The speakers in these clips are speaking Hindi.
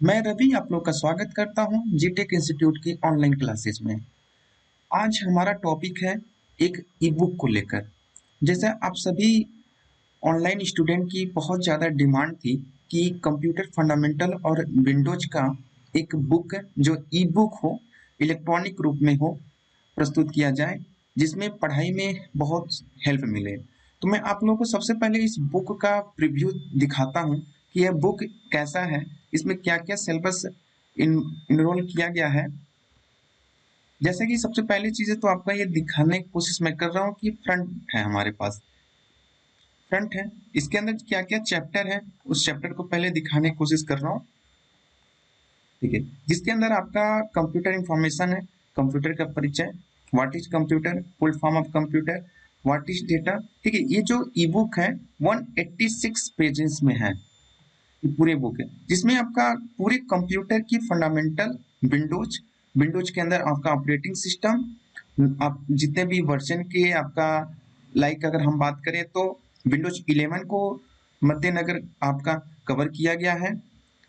मैं रवि आप लोग का स्वागत करता हूं जीटेक इंस्टीट्यूट की ऑनलाइन क्लासेस में। आज हमारा टॉपिक है एक ई बुक को लेकर। जैसे आप सभी ऑनलाइन स्टूडेंट की बहुत ज़्यादा डिमांड थी कि कंप्यूटर फंडामेंटल और विंडोज का एक बुक जो ई बुक हो, इलेक्ट्रॉनिक रूप में हो, प्रस्तुत किया जाए, जिसमें पढ़ाई में बहुत हेल्प मिले। तो मैं आप लोगों को सबसे पहले इस बुक का प्रीव्यू दिखाता हूँ कि यह बुक कैसा है, इसमें क्या-क्या सिलेबस इनरोल किया गया है। जैसे कि सबसे पहली चीज़ है तो आपको ये दिखाने की कोशिश मैं कर रहा हूँ कि फ्रंट है हमारे पास। फ्रंट है, इसके अंदर क्या-क्या चैप्टर है, उस चैप्टर को पहले दिखाने की कोशिश कर रहा हूँ। ठीक है, जिसके अंदर आपका कंप्यूटर इंफॉर्मेशन है, कंप्यूटर का परिचय, what is computer, full form of computer, what is data. ठीक है, ये जो ई बुक है 186 पेजेस में है, ये पूरे बुक है, जिसमें आपका पूरे कंप्यूटर की फंडामेंटल, विंडोज विंडोज के अंदर आपका ऑपरेटिंग सिस्टम, आप जितने भी वर्जन के आपका, लाइक अगर हम बात करें तो विंडोज 11 को मद्देनजर आपका कवर किया गया है।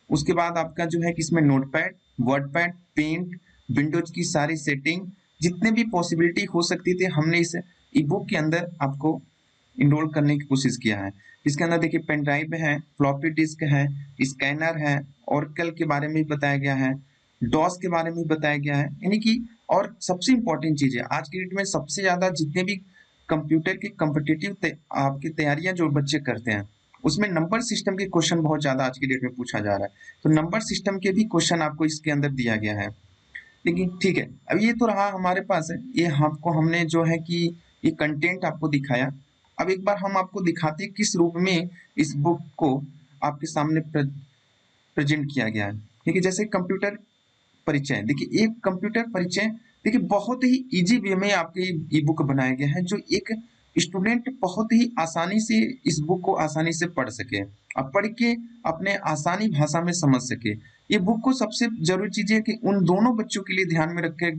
उसके बाद आपका जो है कि इसमें नोटपैड, वर्डपैड, पेंट, विंडोज की सारी सेटिंग, जितने भी पॉसिबिलिटी हो सकती थी हमने इस ई बुक के अंदर आपको इनरोल करने की कोशिश किया है। इसके अंदर देखिए पेन ड्राइव है, फ्लॉपी डिस्क है, स्कैनर है, ओरेकल के बारे में भी बताया गया है, डॉस के बारे में भी बताया गया है, यानी कि और सबसे इम्पोर्टेंट चीज है आज की डेट में सबसे ज्यादा जितने भी कंप्यूटर की कॉम्पिटिटिव आपकी तैयारियां जो बच्चे करते हैं, उसमें नंबर सिस्टम के क्वेश्चन बहुत ज्यादा आज की डेट में पूछा जा रहा है। तो नंबर सिस्टम के भी क्वेश्चन आपको इसके अंदर दिया गया है। लेकिन ठीक है, अब ये तो रहा हमारे पास है, ये आपको हमने जो है कि ये कंटेंट आपको दिखाया। अब एक बार हम आपको दिखाते हैं किस रूप में इस बुक को आपके सामने प्रेजेंट किया गया है। ठीक है, जैसे कंप्यूटर परिचय, देखिए एक कंप्यूटर परिचय, देखिए बहुत ही इजी वे में आपके ई बुक बनाया गया है, जो एक स्टूडेंट बहुत ही आसानी से इस बुक को आसानी से पढ़ सके, अब पढ़ के अपने आसानी भाषा में समझ सके। ये बुक को सबसे जरूरी चीज है कि उन दोनों बच्चों के लिए ध्यान में रख के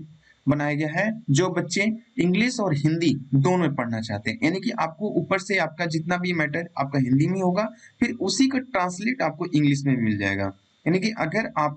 बनाया गया है जो बच्चे इंग्लिश और हिंदी दोनों में पढ़ना चाहते हैं, यानी कि आपको ऊपर से आपका जितना भी मैटर आपका हिंदी में होगा, फिर उसी का ट्रांसलेट आपको इंग्लिश में मिल जाएगा। यानी कि अगर आप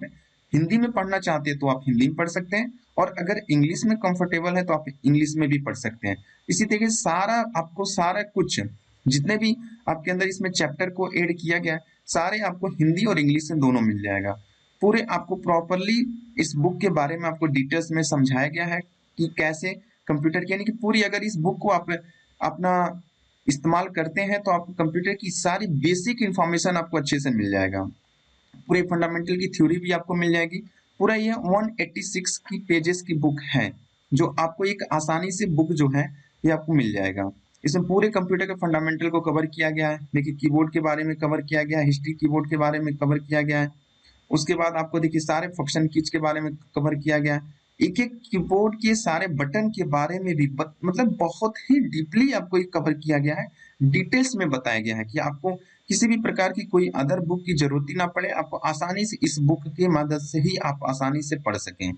हिंदी में पढ़ना चाहते हैं तो आप हिंदी में पढ़ सकते हैं, और अगर इंग्लिश में कंफर्टेबल है तो आप इंग्लिश में भी पढ़ सकते हैं। इसी तरीके से सारा आपको सारा कुछ जितने भी आपके अंदर इसमें चैप्टर को ऐड किया गया है, सारे आपको हिंदी और इंग्लिश में दोनों मिल जाएगा। पूरे आपको प्रॉपरली इस बुक के बारे में आपको डिटेल्स में समझाया गया है कि कैसे कंप्यूटर की, यानी कि पूरी अगर इस बुक को आप अपना इस्तेमाल करते हैं तो आपको कंप्यूटर की सारी बेसिक इंफॉर्मेशन आपको अच्छे से मिल जाएगा। पूरे फंडामेंटल की थ्योरी भी आपको मिल जाएगी। पूरा ये 186 की पेजेस की बुक है, जो आपको एक आसानी से बुक जो है ये आपको मिल जाएगा। इसमें पूरे कंप्यूटर के फंडामेंटल को कवर किया गया है। देखिए कीबोर्ड के बारे में कवर किया गया है, हिस्ट्री कीबोर्ड के बारे में कवर किया गया है। उसके बाद आपको देखिए सारे फंक्शन कीज के बारे में कवर किया गया है। एक एक कीबोर्ड के सारे बटन के बारे में भी मतलब बहुत ही डीपली आपको ये कवर किया गया है, डिटेल्स में बताया गया है कि आपको किसी भी प्रकार की कोई अदर बुक की जरूरत ही ना पड़े, आपको आसानी से इस बुक की मदद से ही आप आसानी से पढ़ सकें।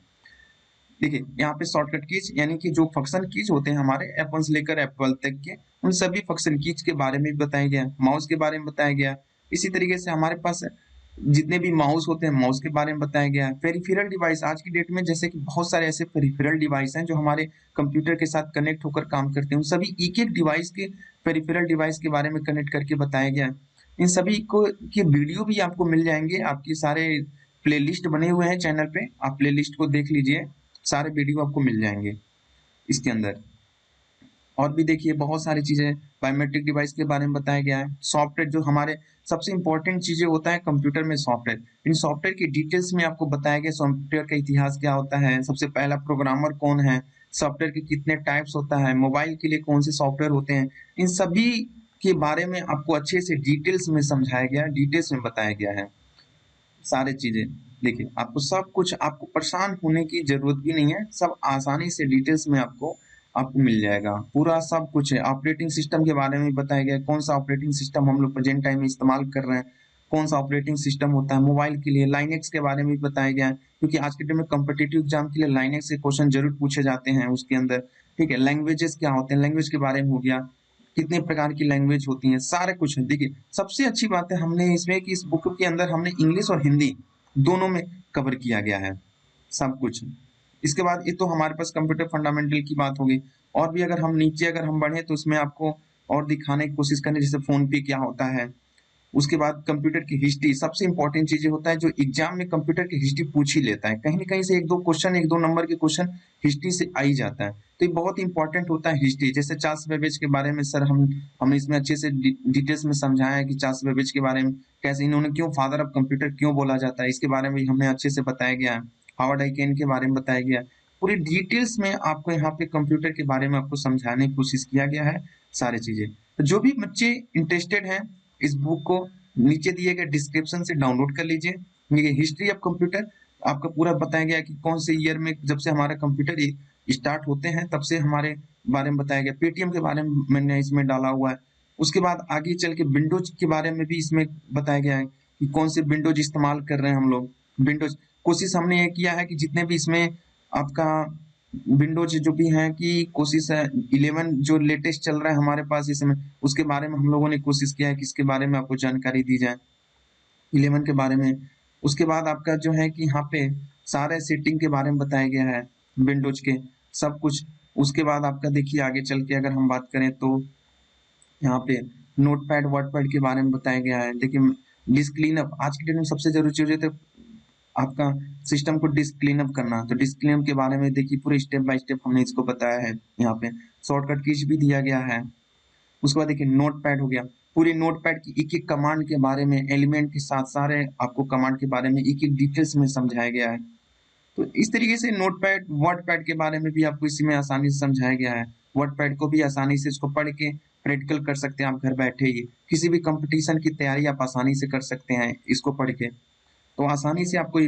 देखिए यहाँ पे शॉर्टकट कीज, यानी कि जो फंक्शन कीज होते हैं हमारे F1 से लेकर F12 तक के, उन सभी फंक्शन कीज के बारे में भी बताया गया, माउस के बारे में बताया गया। इसी तरीके से हमारे पास जितने भी माउस होते हैं माउस के बारे में बताया गया है। पेरिफेरल डिवाइस आज की डेट में जैसे कि बहुत सारे ऐसे पेरिफेरल डिवाइस हैं जो हमारे कंप्यूटर के साथ कनेक्ट होकर काम करते हैं, उन सभी एक एक डिवाइस के पेरिफेरल डिवाइस के बारे में कनेक्ट करके बताया गया है। इन सभी को के वीडियो भी आपको मिल जाएंगे, आपके सारे प्लेलिस्ट बने हुए हैं चैनल पे, आप प्लेलिस्ट को देख लीजिए, सारे वीडियो आपको मिल जाएंगे इसके अंदर। और भी देखिए बहुत सारी चीजें बायोमेट्रिक डिवाइस के बारे में बताया गया है। सॉफ्टवेयर जो हमारे सबसे इंपॉर्टेंट चीजें होता है कंप्यूटर में, सॉफ्टवेयर, इन सॉफ्टवेयर की डिटेल्स में आपको बताया गया। सॉफ्टवेयर का इतिहास क्या होता है, सबसे पहला प्रोग्रामर कौन है, सॉफ्टवेयर के कितने टाइप्स होता है, मोबाइल के लिए कौन से सॉफ्टवेयर होते हैं, इन सभी के बारे में आपको अच्छे से डिटेल्स में समझाया गया, डिटेल्स में बताया गया है सारे चीजें। देखिए आपको सब कुछ, आपको परेशान होने की जरूरत भी नहीं है, सब आसानी से डिटेल्स में आपको आपको मिल जाएगा। पूरा सब कुछ है। ऑपरेटिंग सिस्टम के बारे में बताया गया, कौन सा ऑपरेटिंग सिस्टम हम लोग प्रेजेंट टाइम में इस्तेमाल कर रहे हैं, कौन सा ऑपरेटिंग सिस्टम होता है मोबाइल के लिए। लाइनेक्स के बारे में भी बताया गया है, क्योंकि आज के टाइम में कॉम्पिटिटिव एग्जाम के लिए लाइनेक्स के क्वेश्चन जरूर पूछे जाते हैं उसके अंदर। ठीक है, लैंग्वेजेस क्या होते हैं, लैंग्वेज के बारे में हो गया, कितने प्रकार की लैंग्वेज होती हैं, सारे कुछ है। देखिए सबसे अच्छी बात है हमने इसमें कि इस बुक के अंदर हमने इंग्लिश और हिंदी दोनों में कवर किया गया है सब कुछ। इसके बाद ये तो हमारे पास कंप्यूटर फंडामेंटल की बात होगी। और भी अगर हम नीचे अगर हम बढ़े तो उसमें आपको और दिखाने की कोशिश करें, जैसे फोन पे क्या होता है। उसके बाद कंप्यूटर की हिस्ट्री, सबसे इंपॉर्टेंट चीजें होता है जो एग्जाम में कंप्यूटर की हिस्ट्री पूछ ही लेता है, कहीं ना कहीं से एक दो क्वेश्चन, एक दो नंबर के क्वेश्चन हिस्ट्री से आ ही जाता है। तो ये बहुत इंपॉर्टेंट होता है हिस्ट्री। जैसे चार्ल्स बेबेज के बारे में सर हमने इसमें अच्छे से डिटेल्स में समझाया है कि चार्ल्स बेबेज के बारे में कैसे इन्होंने क्यों फादर ऑफ कंप्यूटर क्यों बोला जाता है, इसके बारे में हमने अच्छे से बताया गया है। हावर्ड आइकेन के बारे में बताया गया है। पूरी डिटेल्स में आपको यहाँ पे कंप्यूटर के बारे में आपको समझाने की कोशिश किया गया है सारी चीजें। तो जो भी बच्चे इंटरेस्टेड हैं इस बुक को नीचे दिए गए डिस्क्रिप्शन से डाउनलोड कर लीजिए। ये हिस्ट्री ऑफ कंप्यूटर आपका पूरा बताया गया कि कौन से ईयर में जब से हमारा कंप्यूटर स्टार्ट होते हैं तब से हमारे बारे में बताया गया। पेटीएम के बारे में मैंने इसमें डाला हुआ है। उसके बाद आगे चल के विंडोज के बारे में भी इसमें बताया गया है कि कौन से विंडोज इस्तेमाल कर रहे हैं हम लोग। विंडोज कोशिश हमने ये किया है कि जितने भी इसमें आपका विंडोज जो भी है कि कोशिश है 11 जो लेटेस्ट चल रहा है हमारे पास इस समय, उसके बारे में हम लोगों ने कोशिश किया है कि इसके बारे में आपको जानकारी दी जाए 11 के बारे में। उसके बाद आपका जो है कि यहाँ पे सारे सेटिंग के बारे में बताया गया है विंडोज के सब कुछ। उसके बाद आपका देखिए आगे चल के अगर हम बात करें तो यहाँ पे नोटपैड वर्डपैड के बारे में बताया गया है। देखिए डिस्क क्लीनअप आज की डेट में सबसे जरूरी चीज है, तो आपका सिस्टम को डिस्क क्लीनअप करना। तो डिस्क क्लीनअप के बारे में देखिए पूरे स्टेप बाय स्टेप हमने इसको बताया है। यहाँ पे शॉर्टकट कीज भी दिया गया है। उसके बाद देखिए नोटपैड हो गया, पूरी नोटपैड की एक एक कमांड के बारे में एलिमेंट के साथ सारे आपको कमांड के बारे में एक एक डिटेल्स में समझाया गया है। तो इस तरीके से नोटपैड वर्डपैड के बारे में भी आपको इसमें आसानी से समझाया गया है। वर्डपैड को भी आसानी से इसको पढ़ के प्रैक्टिकल कर सकते हैं आप घर बैठे ही। किसी भी कंपटीशन की तैयारी आप आसानी से कर सकते हैं इसको पढ़ के। तो आसानी से आपको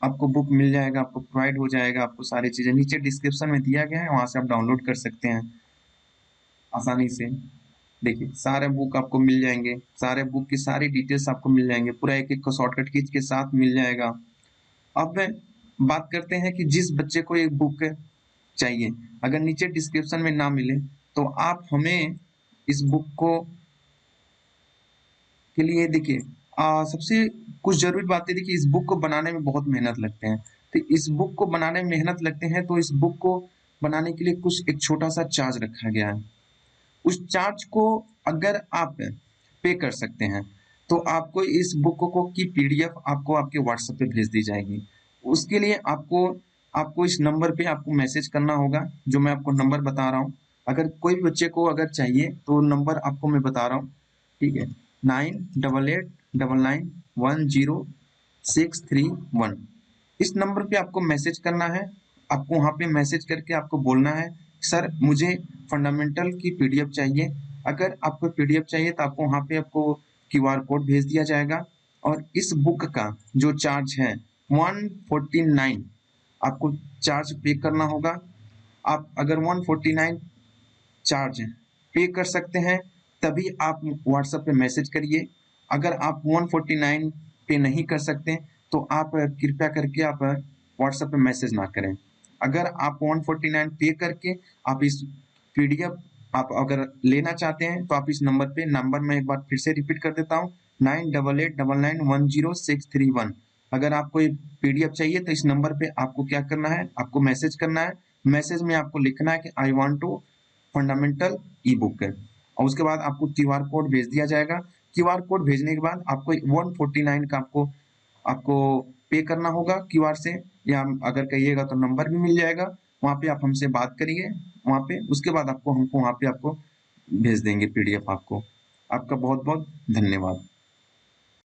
आपको बुक मिल जाएगा, आपको प्रोवाइड हो जाएगा। आपको सारी चीजें नीचे डिस्क्रिप्शन में दिया गया है, वहां से आप डाउनलोड कर सकते हैं आसानी से। देखिए सारे बुक आपको मिल जाएंगे, सारे बुक की सारी डिटेल्स आपको मिल जाएंगे, पूरा एक एक को शॉर्टकट कीज के साथ मिल जाएगा। अब बात करते हैं कि जिस बच्चे को एक बुक चाहिए, अगर नीचे डिस्क्रिप्शन में ना मिले तो आप हमें इस बुक को के लिए देखिए सबसे कुछ जरूरी बातें, देखिए इस बुक को बनाने में बहुत मेहनत लगते हैं। तो इस बुक को बनाने में मेहनत लगते हैं तो इस बुक को बनाने के लिए कुछ एक छोटा सा चार्ज रखा गया है। उस चार्ज को अगर आप पे कर सकते हैं तो आपको इस बुक को की पीडीएफ आपको आपके व्हाट्सएप पे भेज दी जाएगी। उसके लिए आपको आपको इस नंबर पे आपको मैसेज करना होगा, जो मैं आपको नंबर बता रहा हूँ। अगर कोई भी बच्चे को अगर चाहिए तो नंबर आपको मैं बता रहा हूँ, ठीक है, 9888991061। इस नंबर पे आपको मैसेज करना है। आपको वहाँ पे मैसेज करके आपको बोलना है सर मुझे फंडामेंटल की पीडीएफ चाहिए। अगर आपको पीडीएफ चाहिए तो आपको वहाँ पे आपको क्यूआर कोड भेज दिया जाएगा। और इस बुक का जो चार्ज है 149 आपको चार्ज पे करना होगा। आप अगर 149 चार्ज पे कर सकते हैं तभी आप व्हाट्सएप पे मैसेज करिए। अगर आप 149 पे नहीं कर सकते तो आप कृपया करके आप व्हाट्सएप पे मैसेज ना करें। अगर आप 149 पे करके आप इस पीडीएफ आप अगर लेना चाहते हैं तो आप इस नंबर पे, नंबर मैं एक बार फिर से रिपीट कर देता हूँ 9888991061। अगर आपको ये पीडीएफ चाहिए तो इस नंबर पे आपको क्या करना है, आपको मैसेज करना है। मैसेज में आपको लिखना है कि I want to fundamental ebook है, और उसके बाद आपको क्यूआर कोड भेज दिया जाएगा। क्यूआर कोड भेजने के बाद आपको 149 का आपको आपको पे करना होगा क्यूआर से, या अगर कहिएगा तो नंबर भी मिल जाएगा। वहाँ पे आप हमसे बात करिए वहाँ पे, उसके बाद आपको हमको वहाँ पे आपको भेज देंगे पीडीएफ आपको। आपका बहुत बहुत धन्यवाद।